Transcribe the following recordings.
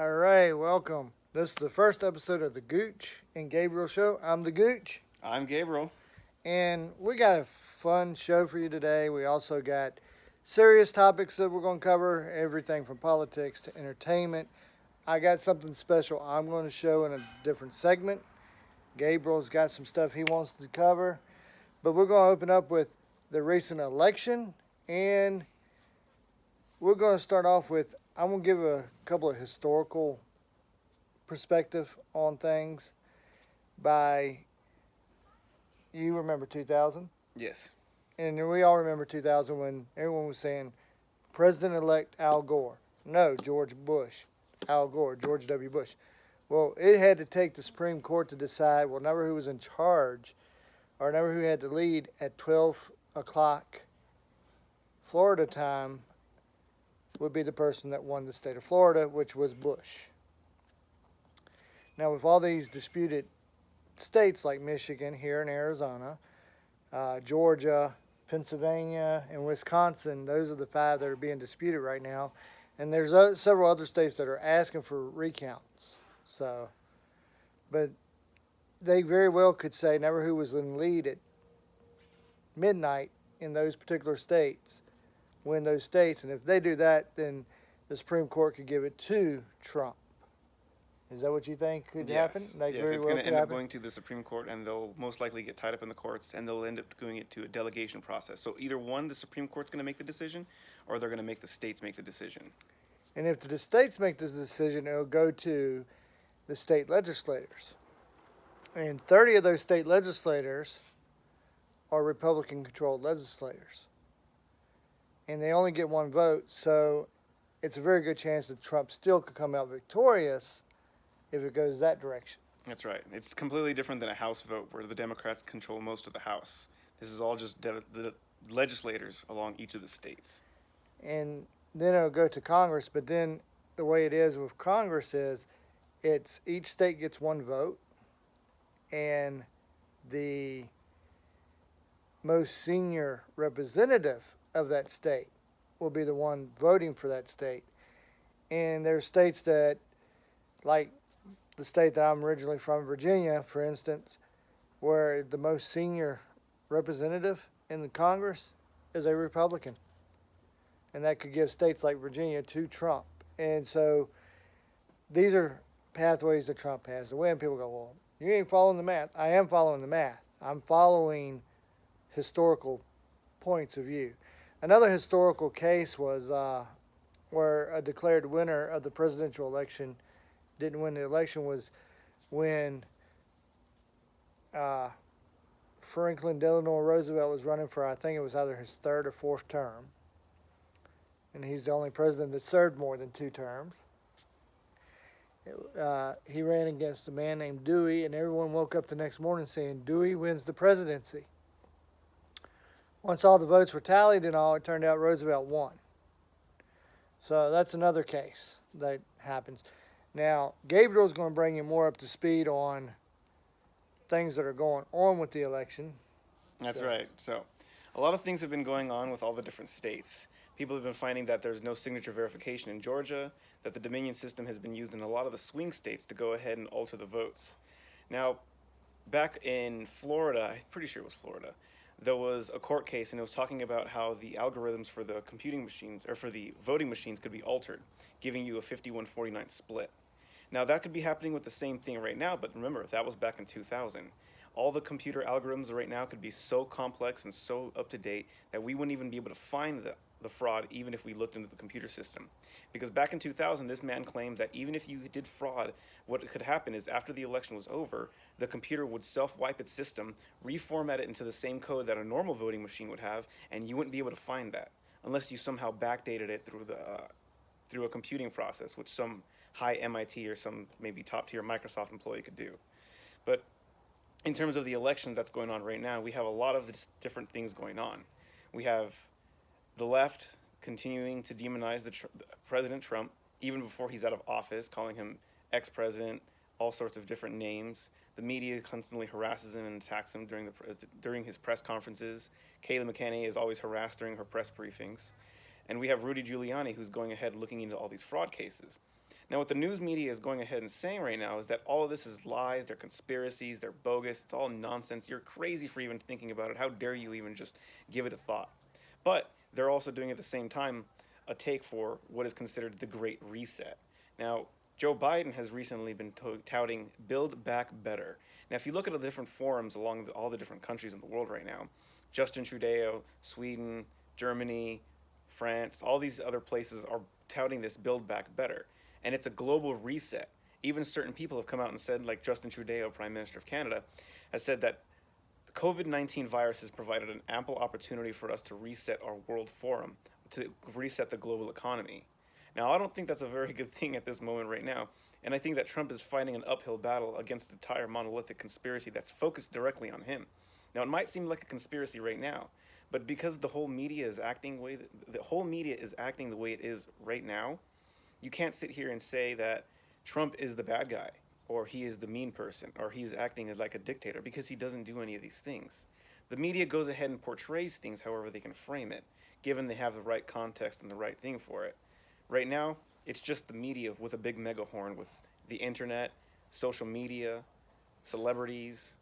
All right, welcome. This is the first episode of the Gooch and Gabriel show. I'm the Gooch, I'm Gabriel. and we got a fun show for you today. We also got serious topics that we're going to cover, everything from politics to entertainment. I got something special I'm going to show in a different segment. Gabriel's got some stuff he wants to cover, but we're going to open up with the recent election, and we're going to start off with I'm going to give a couple of historical perspective on things by you remember 2000, Yes. and we all remember 2000 when everyone was saying President-elect Al Gore. No, George Bush. Al Gore, George W. Bush. Well, it had to take the Supreme Court to decide, well, never who was in charge or never who had the lead at 12 o'clock Florida time would be the person that won the state of Florida, which was Bush. Now, with all these disputed states like Michigan, here in Arizona, Georgia, Pennsylvania, and Wisconsin, those are the five that are being disputed right now. And there's several other states that are asking for recounts. So, but they very well could say never who was in the lead at midnight in those particular states, win those states. And if they do that, then the Supreme Court could give it to Trump. Is that what you think could happen? Like Yes, very it's well going to could end up happen? going to the Supreme Court, and they'll most likely get tied up in the courts, and they'll end up doing it to a delegation process. So either one, the Supreme Court's going to make the decision, or they're going to make the states make the decision. And if the states make this decision, it'll go to the state legislators. And 30 of those state legislators are Republican controlled legislators. And they only get one vote, so it's a very good chance that Trump still could come out victorious if it goes that direction. That's right. It's completely different than a House vote where the Democrats control most of the House. This is all just the legislators along each of the states. And then it'll go to Congress, but then the way it is with Congress is it's each state gets one vote, and the most senior representative of that state will be the one voting for that state. And there's states that, like the state that I'm originally from, Virginia, for instance, where the most senior representative in the Congress is a Republican. And that could give states like Virginia to Trump. And so these are pathways that Trump has. The way people go, well, you ain't following the math. I am following the math. I'm following historical points of view. Another historical case was where a declared winner of the presidential election didn't win the election was when Franklin Delano Roosevelt was running for, I think it was either his third or fourth term. And he's the only president that served more than 2 terms. He ran against a man named Dewey, and everyone woke up the next morning saying Dewey wins the presidency. Once all the votes were tallied and all, it turned out Roosevelt won. So that's another case that happens. Now, Gabriel's going to bring you more up to speed on things that are going on with the election. That's right. So, a lot of things have been going on with all the different states. People have been finding that there's no signature verification in Georgia, that the Dominion system has been used in a lot of the swing states to go ahead and alter the votes. Now, back in Florida, I'm pretty sure it was Florida, there was a court case and it was talking about how the algorithms for the computing machines, or for the voting machines, could be altered, giving you a 51-49 split. Now, that could be happening with the same thing right now, but remember, that was back in 2000. All the computer algorithms right now could be so complex and so up to date that we wouldn't even be able to find the fraud even if we looked into the computer system. Because back in 2000, this man claimed that even if you did fraud, what could happen is after the election was over, the computer would self-wipe its system, reformat it into the same code that a normal voting machine would have, and you wouldn't be able to find that unless you somehow backdated it through a computing process, which some high MIT or some maybe top-tier Microsoft employee could do. But in terms of the election that's going on right now, we have a lot of different things going on. We have the left continuing to demonize President Trump even before he's out of office, calling him ex-president, all sorts of different names. The media constantly harasses him and attacks him during his press conferences. Kayleigh McEnany is always harassed during her press briefings. And we have Rudy Giuliani who's going ahead looking into all these fraud cases. Now, what the news media is going ahead and saying right now is that all of this is lies, they're conspiracies, they're bogus, it's all nonsense. You're crazy for even thinking about it. How dare you even just give it a thought? But they're also doing at the same time a take for what is considered the Great Reset. Now, Joe Biden has recently been touting Build Back Better. Now, if you look at the different forums along all the different countries in the world right now, Justin Trudeau, Sweden, Germany, France, all these other places are touting this Build Back Better. And it's a global reset. Even certain people have come out and said, like Justin Trudeau, Prime Minister of Canada, has said that the COVID-19 virus has provided an ample opportunity for us to reset our world forum, to reset the global economy. Now, I don't think that's a very good thing at this moment right now. And I think that Trump is fighting an uphill battle against the entire monolithic conspiracy that's focused directly on him. Now, it might seem like a conspiracy right now, but because the whole media is acting the way it is right now, you can't sit here and say that Trump is the bad guy, or he is the mean person, or he's acting as like a dictator, because he doesn't do any of these things. The media goes ahead and portrays things however they can frame it, given they have the right context and the right thing for it. Right now, it's just the media with a big megahorn with the internet, social media, celebrities,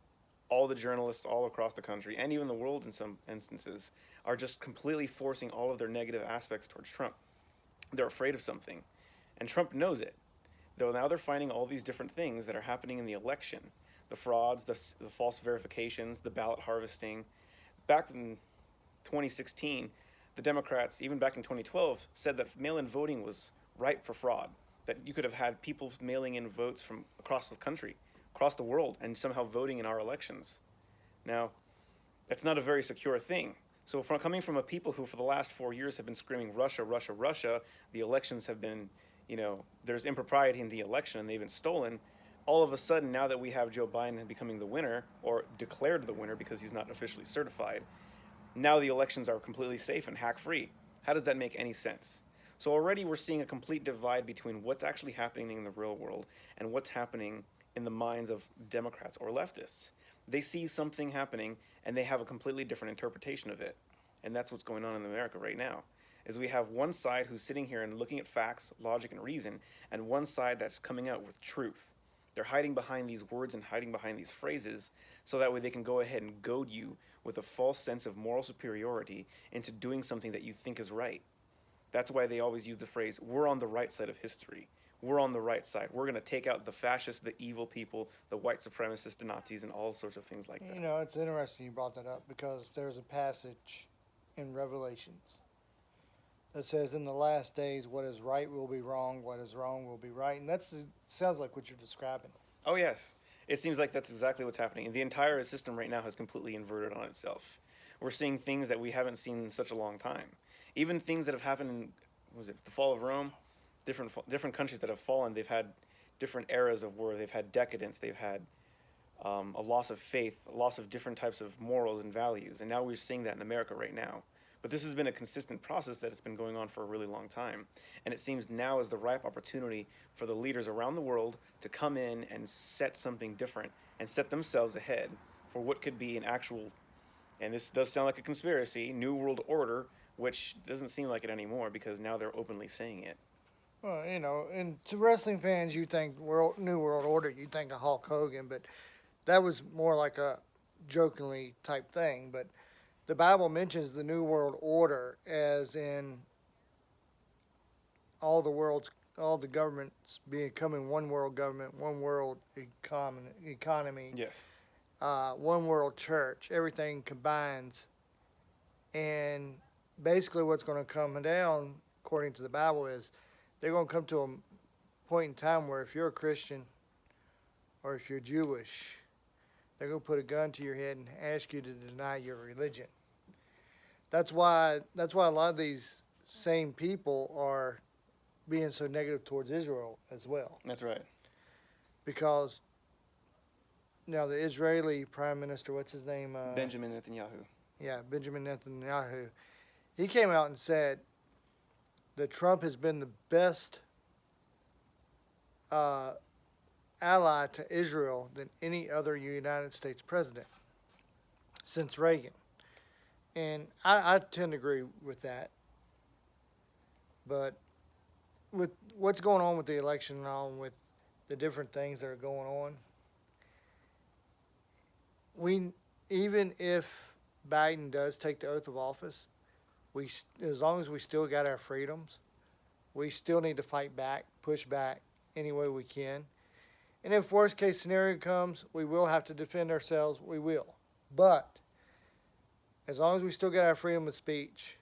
all the journalists all across the country, and even the world in some instances, are just completely forcing all of their negative aspects towards Trump. They're afraid of something, and Trump knows it. Though now they're finding all these different things that are happening in the election, the frauds, the false verifications, the ballot harvesting. Back in 2016, the Democrats, even back in 2012, said that mail-in voting was ripe for fraud, that you could have had people mailing in votes from across the country, across the world, and somehow voting in our elections. Now, that's not a very secure thing. So coming from a people who for the last 4 years have been screaming Russia, Russia, Russia, the elections have been, there's impropriety in the election and they've been stolen, all of a sudden now that we have Joe Biden becoming the winner, or declared the winner because he's not officially certified, now the elections are completely safe and hack-free. How does that make any sense? So already we're seeing a complete divide between what's actually happening in the real world and what's happening in the minds of Democrats or leftists. They see something happening and they have a completely different interpretation of it. And that's what's going on in America right now, is we have one side who's sitting here and looking at facts, logic, and reason, and one side that's coming out with truth. They're hiding behind these words and hiding behind these phrases so that way they can go ahead and goad you with a false sense of moral superiority into doing something that you think is right. That's why they always use the phrase, we're on the right side of history. We're on the right side. We're going to take out the fascists, the evil people, the white supremacists, the Nazis, and all sorts of things like that. It's interesting you brought that up because there's a passage in Revelations that says, in the last days, what is right will be wrong, what is wrong will be right. And that sounds like what you're describing. Oh, yes. It seems like that's exactly what's happening. And the entire system right now has completely inverted on itself. We're seeing things that we haven't seen in such a long time. Even things that have happened in, the fall of Rome, different countries that have fallen, they've had different eras of war. They've had decadence. They've had a loss of faith, a loss of different types of morals and values. And now we're seeing that in America right now. But this has been a consistent process that has been going on for a really long time. And it seems now is the ripe opportunity for the leaders around the world to come in and set something different and set themselves ahead for what could be an actual, and this does sound like a conspiracy, New World Order, which doesn't seem like it anymore because now they're openly saying it. Well, and to wrestling fans, you think New World Order, you think of Hulk Hogan, but that was more like a jokingly type thing. But the Bible mentions the New World Order as in all the governments becoming one world government, one world economy, Yes. one world church. Everything combines, and basically, what's going to come down, according to the Bible, is they're going to come to a point in time where if you're a Christian or if you're Jewish, they're going to put a gun to your head and ask you to deny your religion. That's why a lot of these same people are being so negative towards Israel as well. That's right. Because now the Israeli Prime Minister, what's his name? Benjamin Netanyahu. Yeah, Benjamin Netanyahu. He came out and said that Trump has been the best ally to Israel than any other United States president since Reagan. And I tend to agree with that. But with what's going on with the election and on with the different things that are going on, we even if Biden does take the oath of office, as long as we still got our freedoms, we still need to fight back, push back any way we can. And if worst case scenario comes, we will have to defend ourselves. We will. But as long as we still got our freedom of speech,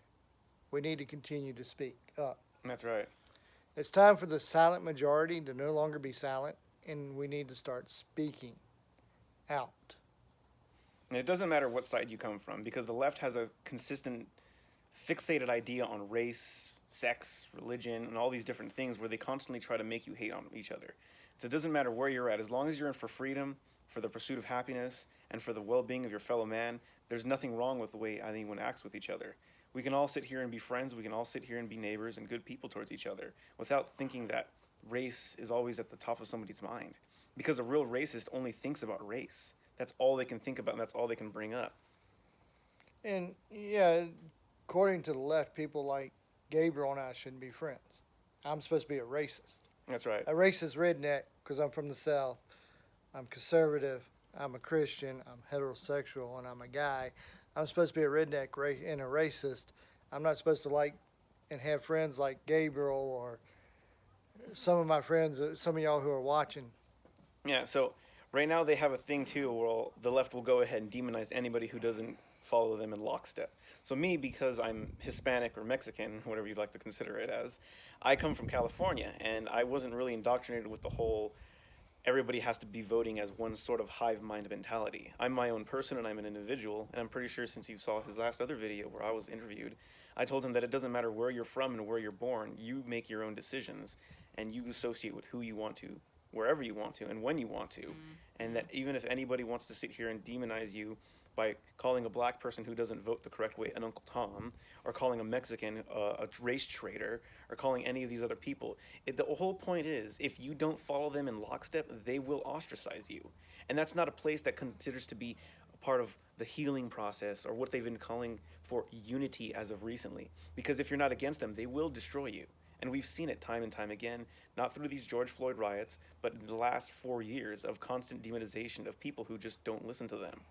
we need to continue to speak up. That's right. It's time for the silent majority to no longer be silent, and we need to start speaking out. And it doesn't matter what side you come from, because the left has a consistent, fixated idea on race, sex, religion, and all these different things where they constantly try to make you hate on each other. So it doesn't matter where you're at, as long as you're in for freedom, for the pursuit of happiness, and for the well-being of your fellow man, there's nothing wrong with the way anyone acts with each other. We can all sit here and be friends, we can all sit here and be neighbors and good people towards each other, without thinking that race is always at the top of somebody's mind. Because a real racist only thinks about race. That's all they can think about, and that's all they can bring up. And yeah, according to the left, people like Gabriel and I shouldn't be friends. I'm supposed to be a racist. That's right. A racist redneck because I'm from the South. I'm conservative. I'm a Christian. I'm heterosexual, and I'm a guy. I'm supposed to be a redneck and a racist. I'm not supposed to like and have friends like Gabriel or some of my friends, some of y'all who are watching. Yeah, so right now they have a thing too where the left will go ahead and demonize anybody who doesn't follow them in lockstep. So me, because I'm Hispanic or Mexican, whatever you'd like to consider it as, I come from California, and I wasn't really indoctrinated with the whole everybody has to be voting as one sort of hive mind mentality. I'm my own person and I'm an individual, and I'm pretty sure since you saw his last other video where I was interviewed, I told him that it doesn't matter where you're from and where you're born, you make your own decisions, and you associate with who you want to, wherever you want to, and when you want to, and that even if anybody wants to sit here and demonize you by calling a black person who doesn't vote the correct way an Uncle Tom, or calling a Mexican a race traitor, or calling any of these other people. The whole point is, if you don't follow them in lockstep, they will ostracize you. And that's not a place that considers to be a part of the healing process, or what they've been calling for unity as of recently. Because if you're not against them, they will destroy you. And we've seen it time and time again, not through these George Floyd riots, but in the last 4 years of constant demonization of people who just don't listen to them.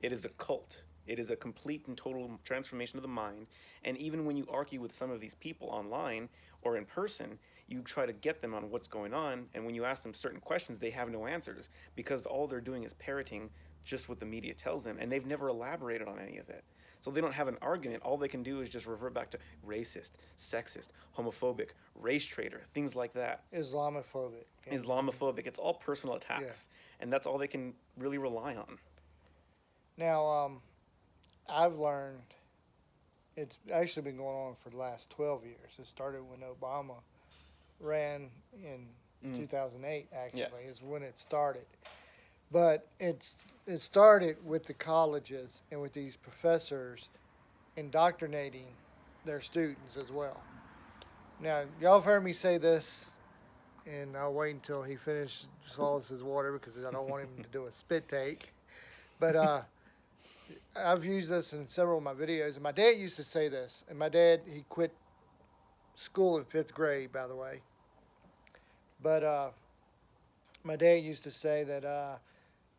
It is a cult. It is a complete and total transformation of the mind. And even when you argue with some of these people online or in person, you try to get them on what's going on. And when you ask them certain questions, they have no answers because all they're doing is parroting just what the media tells them. And they've never elaborated on any of it. So they don't have an argument. All they can do is just revert back to racist, sexist, homophobic, race traitor, things like that. Islamophobic. Islamophobic. It's all personal attacks. Yeah. And that's all they can really rely on. Now, I've learned it's actually been going on for the last 12 years. It started when Obama ran in 2008, actually, is when it started. But it started with the colleges and with these professors indoctrinating their students as well. Now, y'all have heard me say this, and I'll wait until he finishes swallows his water because I don't want him to do a spit take. But I've used this in several of my videos, and my dad used to say this. And my dad, he quit school in 5th grade, by the way. But my dad used to say that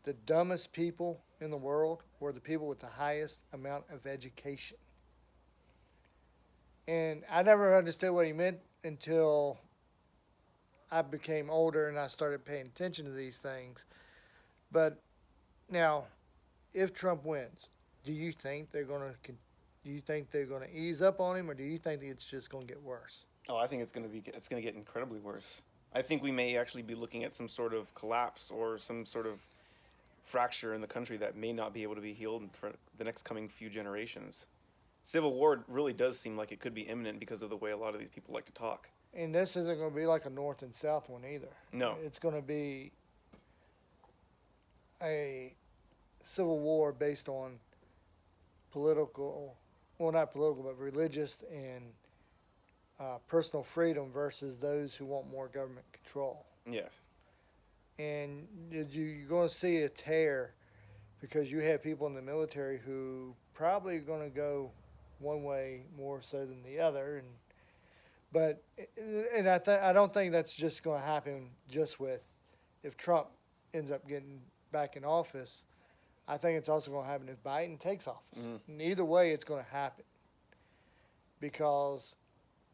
the dumbest people in the world were the people with the highest amount of education. And I never understood what he meant until I became older and I started paying attention to these things. But now, if Trump wins, do you think they're going to ease up on him, or do you think it's just going to get worse? Oh, I think it's going to get incredibly worse. I think we may actually be looking at some sort of collapse or some sort of fracture in the country that may not be able to be healed for the next coming few generations. Civil war really does seem like it could be imminent because of the way a lot of these people like to talk. And this isn't going to be like a North and South one either. No. It's going to be a civil war based on not political, but religious and personal freedom versus those who want more government control. Yes. And you're going to see a tear because you have people in the military who probably are going to go one way more so than the other. But and I don't think that's just going to happen just with if Trump ends up getting back in office. I think it's also going to happen if Biden takes office. Mm-hmm. And either way, it's going to happen because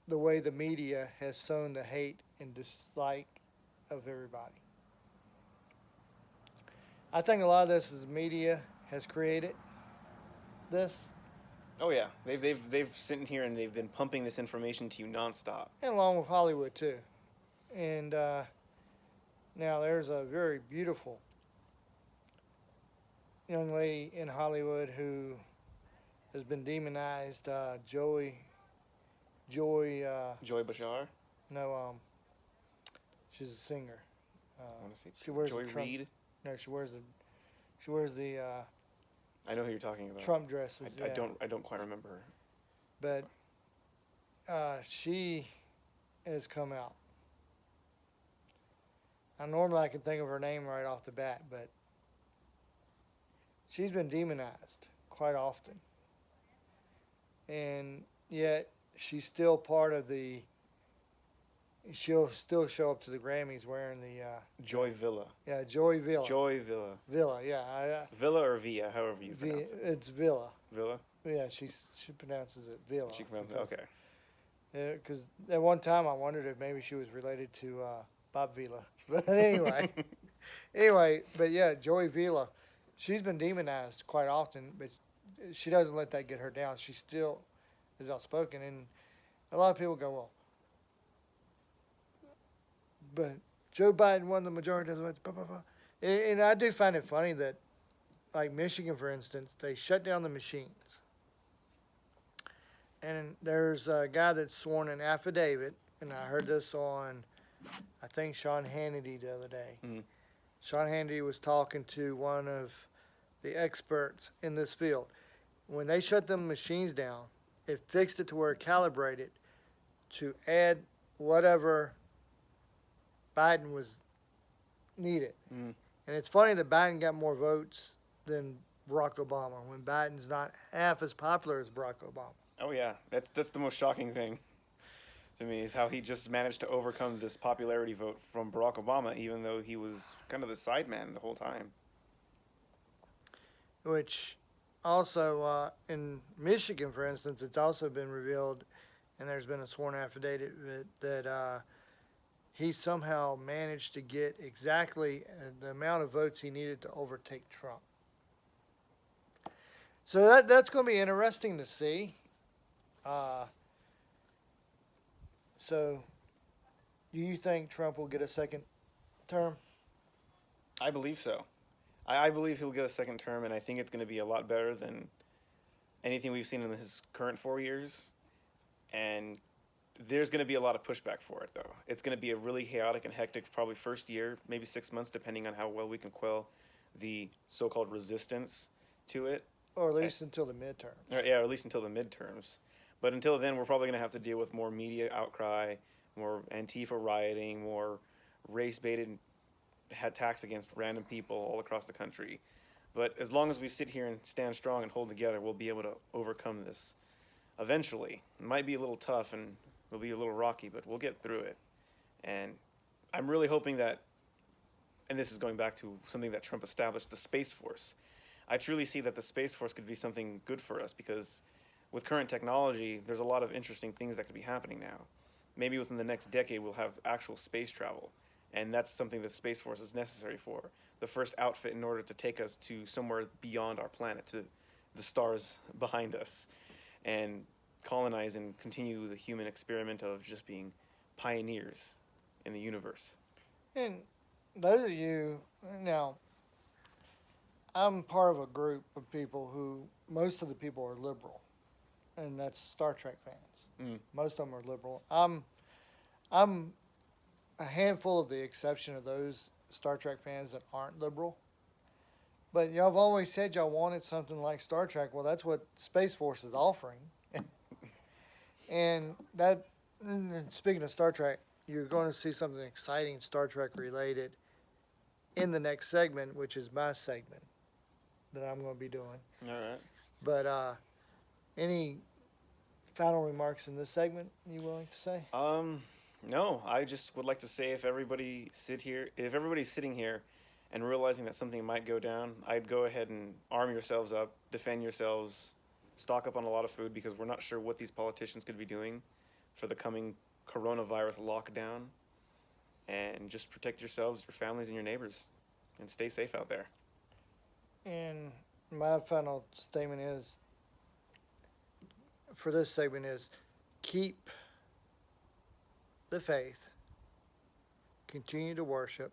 the way the media has sown the hate and dislike of everybody. I think a lot of this is the media has created this, Oh yeah, they've sitting here and they've been pumping this information to you nonstop. and along with Hollywood too. And now there's a very beautiful young lady in Hollywood who has been demonized. Joy. Joy Bashar. No, she's a singer. I want to see. She wears Joy the Trump. Reid. No, she wears the. She wears the I know who you're talking about. Trump dresses. I Yeah. don't quite remember her. But she has come out. Now, normally I can think of her name right off the bat, but she's been demonized quite often. And yet she's still part of the. She'll still show up to the Grammys wearing the. Joy Villa. Yeah, Joy Villa. Joy Villa. Villa, yeah. Villa or Villa, however you pronounce it. It's Villa. Villa. Yeah, she pronounces it Villa. She pronounces it. Okay. Because at one time I wondered if maybe she was related to Bob Vila. But anyway, but yeah, Joey Vila, she's been demonized quite often, but she doesn't let that get her down. She still is outspoken, and a lot of people go, well, but Joe Biden won the majority of the votes. Blah, blah, blah. And I do find it funny that, like Michigan, for instance, they shut down the machines. And there's a guy that's sworn an affidavit, and I heard this on, I think, Sean Hannity the other day. Mhm. Sean Hannity was talking to one of the experts in this field. When they shut them machines down, it fixed it to where it calibrated to add whatever Biden was needed. Mm. And it's funny that Biden got more votes than Barack Obama when Biden's not half as popular as Barack Obama. Oh yeah, that's the most shocking thing to me is how he just managed to overcome this popularity vote from Barack Obama, even though he was kind of the sideman the whole time. Which also in Michigan, for instance, it's also been revealed, and there's been a sworn affidavit that he somehow managed to get exactly the amount of votes he needed to overtake Trump. So that's going to be interesting to see. So, do you think Trump will get a second term? I believe so. I believe he'll get a second term, and I think it's going to be a lot better than anything we've seen in his current 4 years. And there's going to be a lot of pushback for it, though. It's going to be a really chaotic and hectic, probably first year, maybe 6 months, depending on how well we can quell the so-called resistance to it. Or at least until the midterm. Or at least until the midterms. But until then, we're probably going to have to deal with more media outcry, more Antifa rioting, more race-baited attacks against random people all across the country. But as long as we sit here and stand strong and hold together, we'll be able to overcome this eventually. It might be a little tough and it'll be a little rocky, but we'll get through it. And I'm really hoping that, and this is going back to something that Trump established, the Space Force. I truly see that the Space Force could be something good for us because with current technology, there's a lot of interesting things that could be happening now. Maybe within the next decade, we'll have actual space travel. And that's something that Space Force is necessary for. The first outfit in order to take us to somewhere beyond our planet, to the stars behind us, and colonize and continue the human experiment of just being pioneers in the universe. And those of you, now, I'm part of a group of people who, most of the people are liberal, and that's Star Trek fans. Mm. Most of them are liberal. I'm a handful of the exception of those Star Trek fans that aren't liberal. But y'all have always said y'all wanted something like Star Trek. Well, that's what Space Force is offering. And speaking of Star Trek, you're going to see something exciting Star Trek related in the next segment, which is my segment that I'm going to be doing. All right. But any final remarks in this segment you willing to say? No, I just would like to say if everybody's sitting here and realizing that something might go down, I'd go ahead and arm yourselves up, defend yourselves, stock up on a lot of food because we're not sure what these politicians could be doing for the coming coronavirus lockdown. And just protect yourselves, your families, and your neighbors, and stay safe out there. And my final statement is for this segment is keep the faith, continue to worship.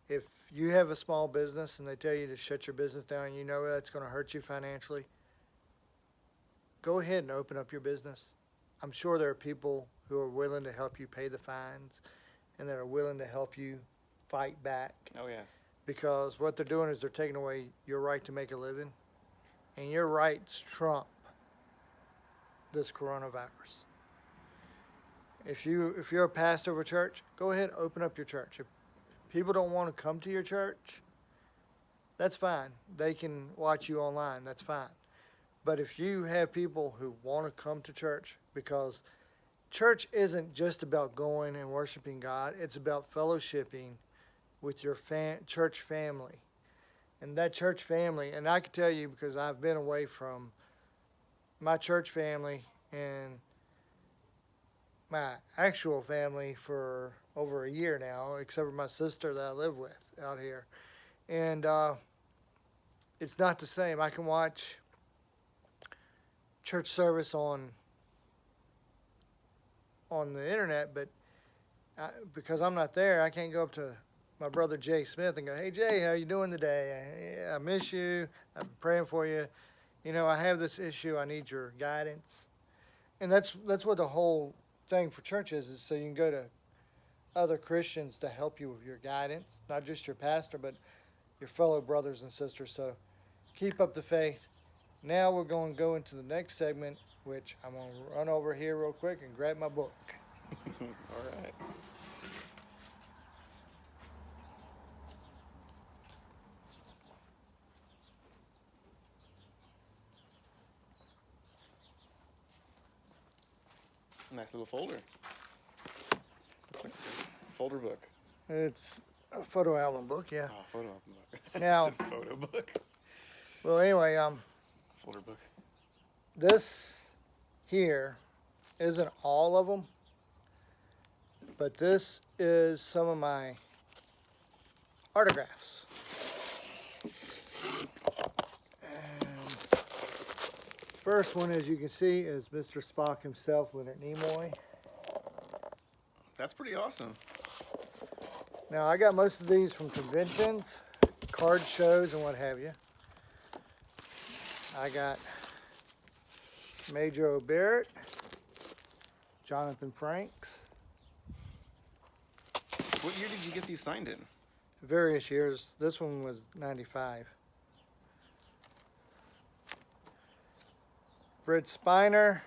If you have a small business and they tell you to shut your business down, you know that's going to hurt you financially, go ahead and open up your business. I'm sure there are people who are willing to help you pay the fines and that are willing to help you fight back. Oh, yes. Because what they're doing is they're taking away your right to make a living, and your rights trump this coronavirus. If you're a pastor of a church, go ahead, open up your church. If people don't want to come to your church, that's fine. They can watch you online. That's fine. But if you have people who want to come to church, because church isn't just about going and worshiping God, it's about fellowshipping with your church family. And that church family, and I can tell you because I've been away from my church family and my actual family for over a year now, except for my sister that I live with out here. And it's not the same. I can watch church service on the internet, but because I'm not there, I can't go up to my brother Jay Smith and go, "Hey Jay, how you doing today? I miss you. I'm praying for you. You know, I have this issue. I need your guidance." And that's what the whole thing for church is so you can go to other Christians to help you with your guidance, not just your pastor, but your fellow brothers and sisters. So keep up the faith. Now we're going to go into the next segment, which I'm going to run over here real quick and grab my book. All right. Nice little folder. Looks like a folder book. It's a photo album book, yeah. Oh, photo album book. Now- It's a photo book. Well, anyway, Folder book. this here isn't all of them, but this is some of my autographs. And first one, as you can see, is Mr. Spock himself, Leonard Nimoy. That's pretty awesome. Now, I got most of these from conventions, card shows, and what have you. I got Major O'Barrett, Jonathan Franks, What year did you get these signed in? various years. This one was 95. Britt Spiner,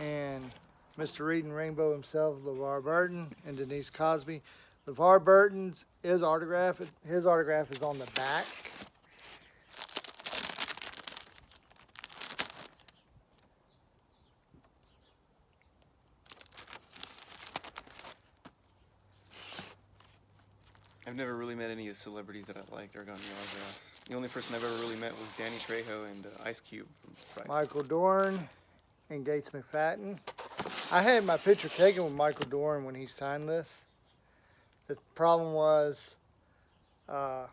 and Mr. Reading Rainbow himself, LeVar Burton, and Denise Cosby. LeVar Burton's his autograph is on the back. I've never really met any of the celebrities that I liked or got any autographs. The only person I've ever really met was Danny Trejo and Ice Cube from Friday. Michael Dorn and Gates McFadden. I had my picture taken with Michael Dorn when he signed this. The problem was the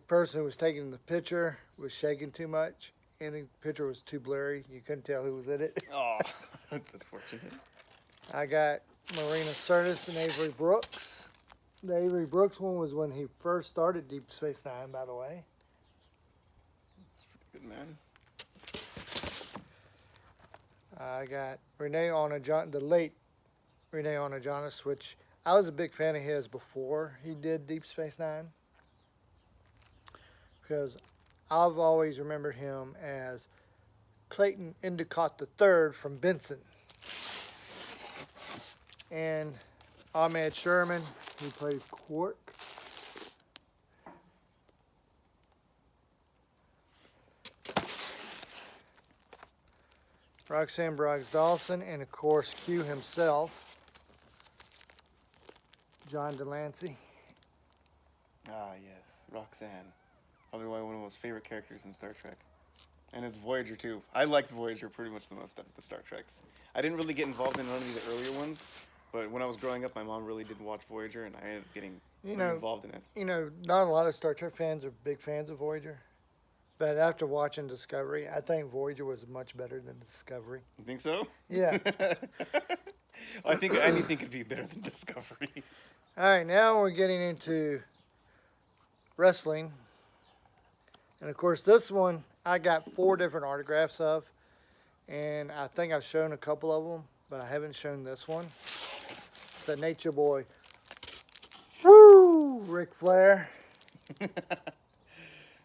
person who was taking the picture was shaking too much, and the picture was too blurry. You couldn't tell who was in it. Oh, that's unfortunate. I got Marina Sirtis and Avery Brooks. The Avery Brooks one was when he first started Deep Space Nine, by the way. That's pretty good, man. I got the late Rene Onajonis, which I was a big fan of his before he did Deep Space Nine. Because I've always remembered him as Clayton Endicott III from Benson. And Ahmad Sherman, who played Quark. Roxanne Briggs Dawson, and of course Q himself, John Delancey. Ah, yes, Roxanne. Probably one of my most favorite characters in Star Trek. And it's Voyager too. I liked Voyager pretty much the most out of the Star Treks. I didn't really get involved in none of the earlier ones, but when I was growing up, my mom really did watch Voyager, and I ended up getting You pretty know, involved in it. not a lot of Star Trek fans are big fans of Voyager, but after watching Discovery, I think Voyager was much better than Discovery. You think so? Yeah. I think anything could be better than Discovery. All right, now we're getting into wrestling, and of course this one I got 4 different autographs of, and I think I've shown a couple of them, but I haven't shown this one. The Nature Boy. Woo! Ric Flair. It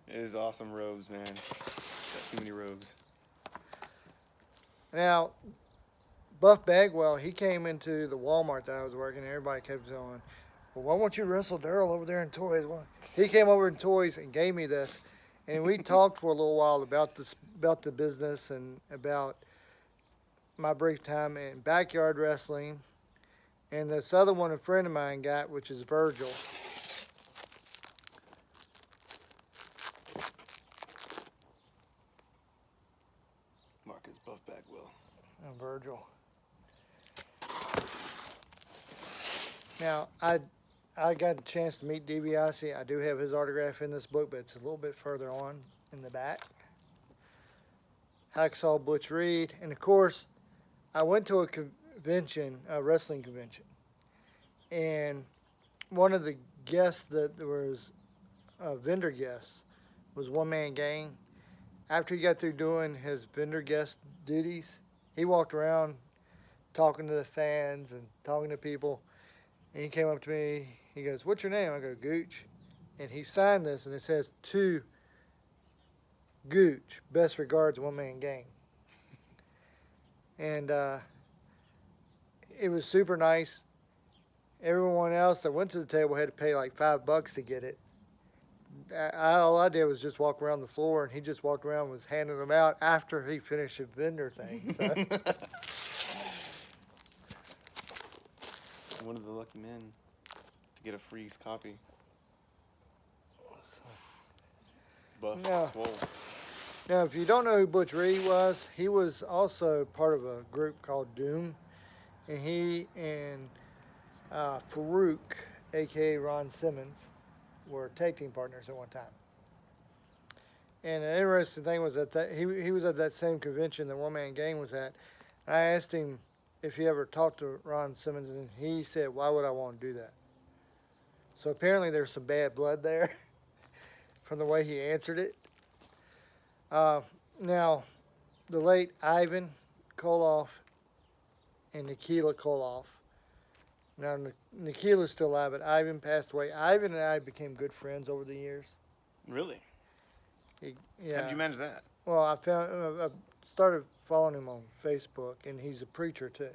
is awesome robes, man. Got too many robes. Now, Buff Bagwell, he came into the Walmart that I was working, and everybody kept going, well, why won't you wrestle Daryl over there in toys? Well, he came over in toys and gave me this, and we talked for a little while about the business and about my brief time in backyard wrestling. And this other one a friend of mine got, which is Virgil. Marcus Buff Bagwell. And Virgil. Now, I got a chance to meet DiBiase. I do have his autograph in this book, but it's a little bit further on in the back. Hacksaw Butch Reed. And, of course, I went to a convention, a wrestling convention. And one of the guests that there was vendor guests was One Man Gang. After he got through doing his vendor guest duties, he walked around talking to the fans and talking to people. And he came up to me. He goes, "What's your name?" I go, "Gooch." And he signed this, and it says, "To Gooch, best regards, One Man Gang." And it was super nice. Everyone else that went to the table had to pay like $5 to get it. All I did was just walk around the floor, and he just walked around and was handing them out after he finished the vendor thing. So. One of the lucky men to get a free copy. Buff, swole. Now, if you don't know who Butch Reed was, he was also part of a group called Doom, and he and Farouk, a.k.a. Ron Simmons, were tag team partners at one time. And the interesting thing was that he was at that same convention that One Man Gang was at. I asked him if he ever talked to Ron Simmons, and he said, "Why would I want to do that?" So apparently there's some bad blood there from the way he answered it. Now, the late Ivan Koloff and Nikita Koloff. Now, Nikita's still alive, but Ivan passed away. Ivan and I became good friends over the years. Really? Yeah. How did you manage that? Well, I started following him on Facebook, and he's a preacher too.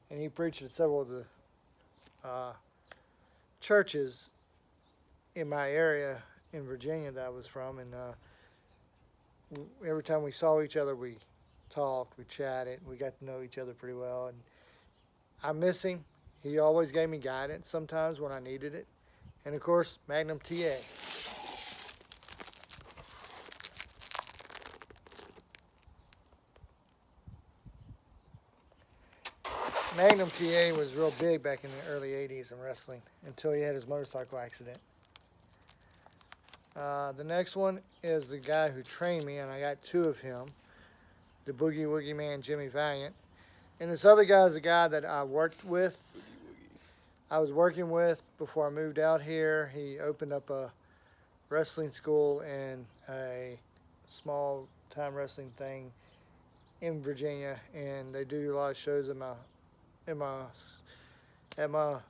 And he preached at several of the churches in my area in Virginia that I was from. And every time we saw each other, we talked, we chatted, we got to know each other pretty well. And I miss him. He always gave me guidance sometimes when I needed it. And of course, Magnum TA. Magnum TA was real big back in the early 80s in wrestling until he had his motorcycle accident. The next one is the guy who trained me, and I got 2 of him, the Boogie Woogie Man, Jimmy Valiant. And this other guy is a guy that I worked with. I was working with before I moved out here. He opened up a wrestling school and a small time wrestling thing in Virginia, and they do a lot of shows at my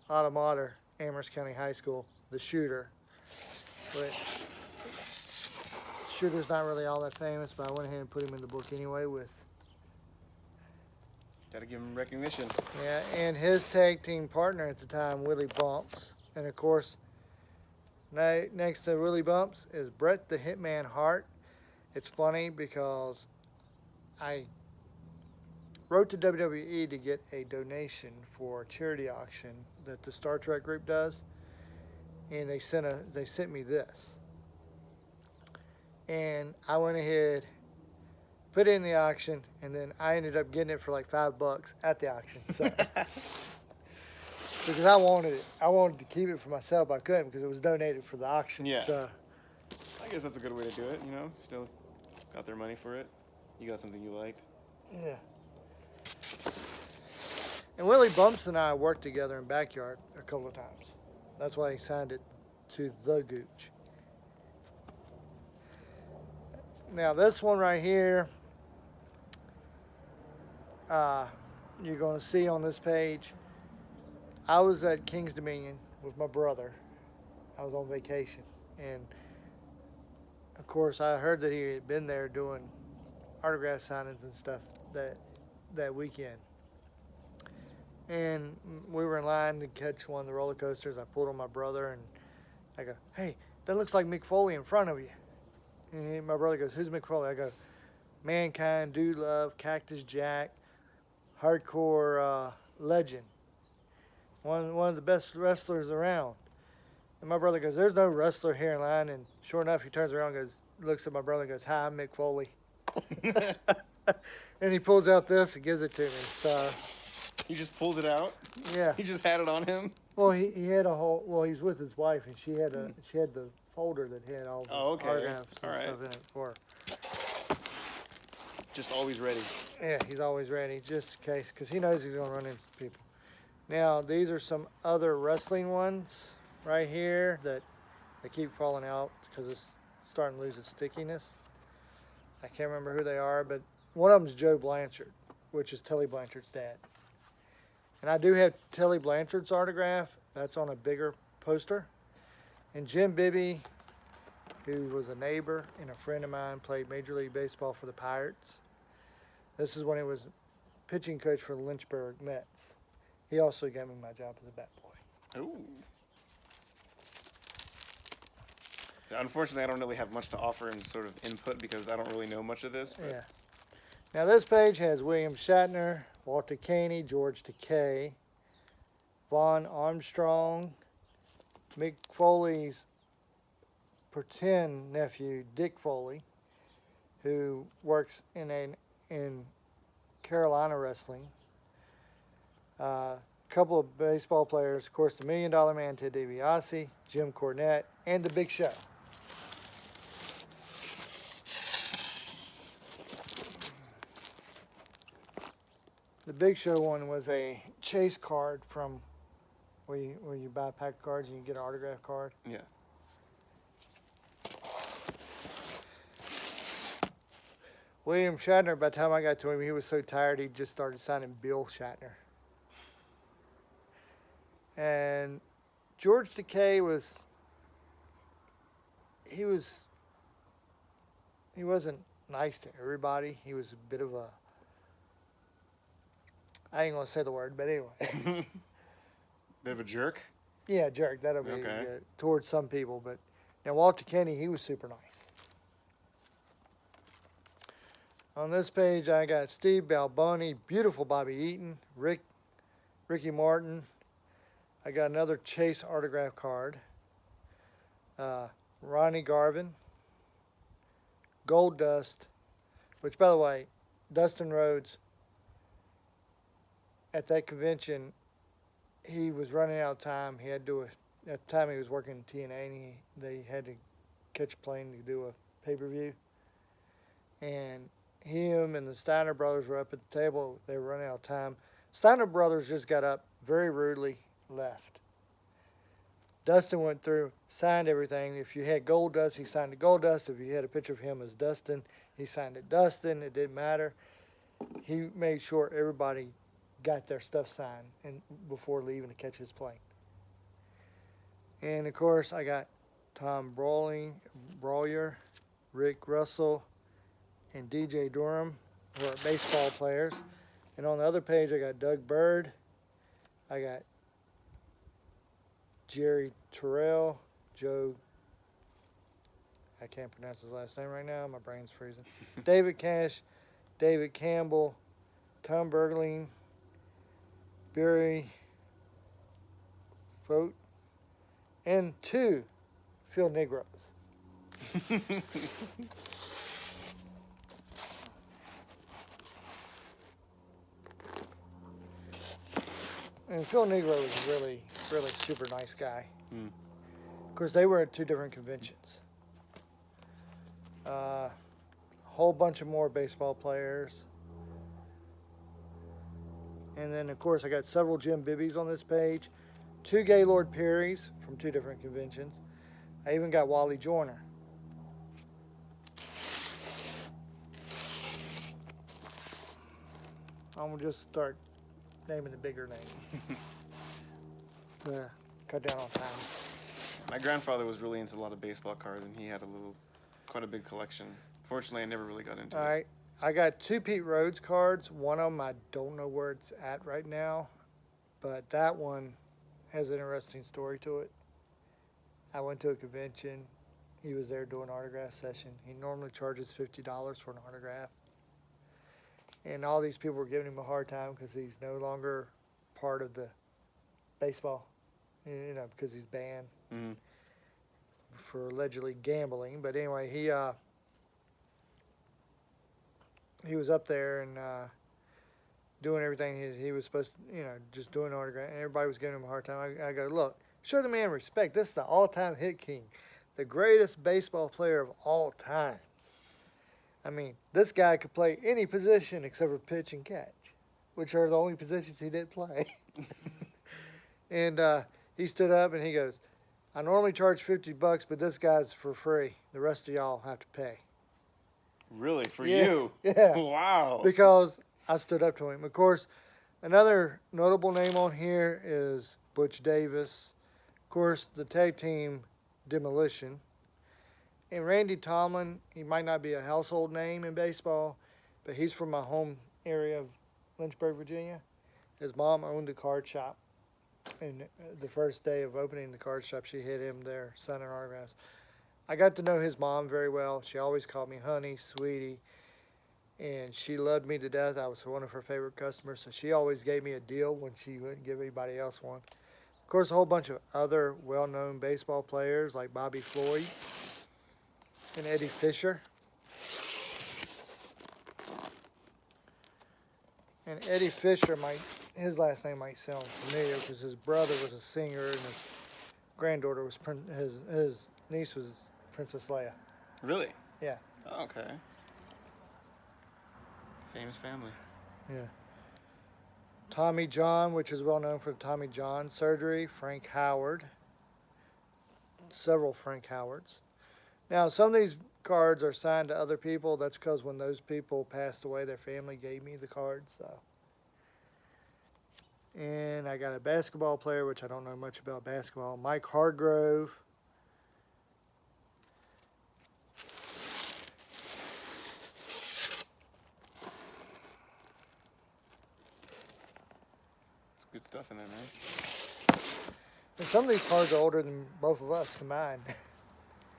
alma mater, Amherst County High School, the Shooter. But Shooter's not really all that famous, but I went ahead and put him in the book anyway with. Gotta give him recognition. Yeah, and his tag team partner at the time, Willie Bumps. And of course, next to Willie Bumps is Bret the Hitman Hart. It's funny because I wrote to WWE to get a donation for a charity auction that the Star Trek group does, and they sent me this, and I went ahead, put it in the auction, and then I ended up getting it for like $5 at the auction. So because I wanted it, I wanted to keep it for myself. I couldn't because it was donated for the auction. Yeah. So I guess that's a good way to do it. You know, still got their money for it. You got something you liked. yeah. And Willie Bumps and I worked together in Backyard a couple of times. That's why he signed it to the Gooch. Now this one right here, you're going to see on this page. I was at King's Dominion with my brother. I was on vacation, and of course I heard that he had been there doing autograph signings and stuff that weekend. And we were in line to catch one of the roller coasters. I pulled on my brother, and I go, "Hey, that looks like Mick Foley in front of you." And my brother goes, "Who's Mick Foley?" I go, "Mankind, Dude Love, Cactus Jack, hardcore legend. One of the best wrestlers around." And my brother goes, "There's no wrestler here in line." And sure enough, he turns around and looks at my brother and goes, "Hi, I'm Mick Foley." And he pulls out this and gives it to me. So He just pulls it out. yeah. He just had it on him. Well, he had a whole. Well, he's with his wife, and she had the folder that had all the Oh, okay. autographs and All right. stuff in it for her. Just always ready. Yeah, he's always ready, just in case, because he knows he's gonna run into people. Now, these are some other wrestling ones right here that they keep falling out because it's starting to lose its stickiness. I can't remember who they are, but one of them's Joe Blanchard, which is Tully Blanchard's dad. And I do have Tully Blanchard's autograph. That's on a bigger poster. And Jim Bibby, who was a neighbor and a friend of mine, played Major League Baseball for the Pirates. This is when he was pitching coach for the Lynchburg Mets. He also gave me my job as a bat boy. Ooh. Unfortunately, I don't really have much to offer in sort of input because I don't really know much of this. But Yeah. Now this page has William Shatner, Walter Caney, George Takei, Vaughn Armstrong, Mick Foley's pretend nephew, Dick Foley, who works in Carolina wrestling. A couple of baseball players, of course, the $1 Million Man, Ted DiBiase, Jim Cornette, and The Big Show. The Big Show one was a chase card from where you buy a pack of cards and you get an autograph card. Yeah. William Shatner, by the time I got to him, he was so tired he just started signing Bill Shatner. And George Takei he wasn't nice to everybody. He was a bit of a, I ain't gonna say the word, but anyway. Bit of a jerk. Yeah, jerk. That'll be Okay. towards some people, but now Walter Kenny, he was super nice. On this page, I got Steve Balboni, beautiful Bobby Eaton, Ricky Martin. I got another Chase autograph card. Ronnie Garvin, Gold Dust, which, by the way, Dustin Rhodes, at that convention, he was running out of time. He had to do at the time he was working in TNA, and they had to catch a plane to do a pay-per-view. And him and the Steiner brothers were up at the table. They were running out of time. Steiner brothers just got up, very rudely left. Dustin went through, signed everything. If you had Gold Dust, he signed the Gold Dust. If you had a picture of him as Dustin, he signed it Dustin. It didn't matter. He made sure everybody got their stuff signed and before leaving to catch his plane. And of course, I got Tom Broyer, Rick Russell, and DJ Durham, who are baseball players. And on the other page, I got Doug Bird. I got Jerry Terrell, Joe, I can't pronounce his last name right now. My brain's freezing. David Cash, David Campbell, Tom Bergling, Barry Fote, and 2 Phil Negroes. And Phil Negro was really, really super nice guy. Mm. Of course, they were at 2 different conventions. A whole bunch of more baseball players. And then, of course, I got several Jim Bibbies on this page. 2 Gaylord Perrys from 2 different conventions. I even got Wally Joyner. I'm going to just start naming the bigger names to cut down on time. My grandfather was really into a lot of baseball cards, and he had quite a big collection. Fortunately, I never really got into All it. right. I got 2 Pete Rhodes cards. One of them I don't know where it's at right now, but that one has an interesting story to it. I went to a convention. He was there doing an autograph session. He normally charges $50 for an autograph. And all these people were giving him a hard time because he's no longer part of the baseball, because he's banned Mm-hmm. for allegedly gambling. But anyway, he was up there and doing everything he was supposed to, just doing autograph. And everybody was giving him a hard time. I go, look, show the man respect. This is the all-time hit king, the greatest baseball player of all time. I mean, this guy could play any position except for pitch and catch, which are the only positions he didn't play. And he stood up and he goes, I normally charge $50, but this guy's for free. The rest of y'all have to pay. Really? For Yeah, you? yeah. Wow. Because I stood up to him. Of course, another notable name on here is Butch Davis. Of course, the tag team Demolition. And Randy Tomlin, he might not be a household name in baseball, but he's from my home area of Lynchburg, Virginia. His mom owned a card shop. And the first day of opening the card shop, she hit him there signing autographs. I got to know his mom very well. She always called me honey, sweetie, and she loved me to death. I was one of her favorite customers, so she always gave me a deal when she wouldn't give anybody else one. Of course, a whole bunch of other well-known baseball players like Bobby Floyd and Eddie Fisher. And Eddie Fisher, his last name might sound familiar because his brother was a singer and his granddaughter was his niece was Princess Leia. Really? Yeah. Oh, okay. Famous family. Yeah. Tommy John, which is well known for the Tommy John surgery. Frank Howard. Several Frank Howards. Now, some of these cards are signed to other people. That's because when those people passed away, their family gave me the cards. So. And I got a basketball player, which I don't know much about basketball. Mike Hargrove. It's good stuff in there, man. And some of these cards are older than both of us combined.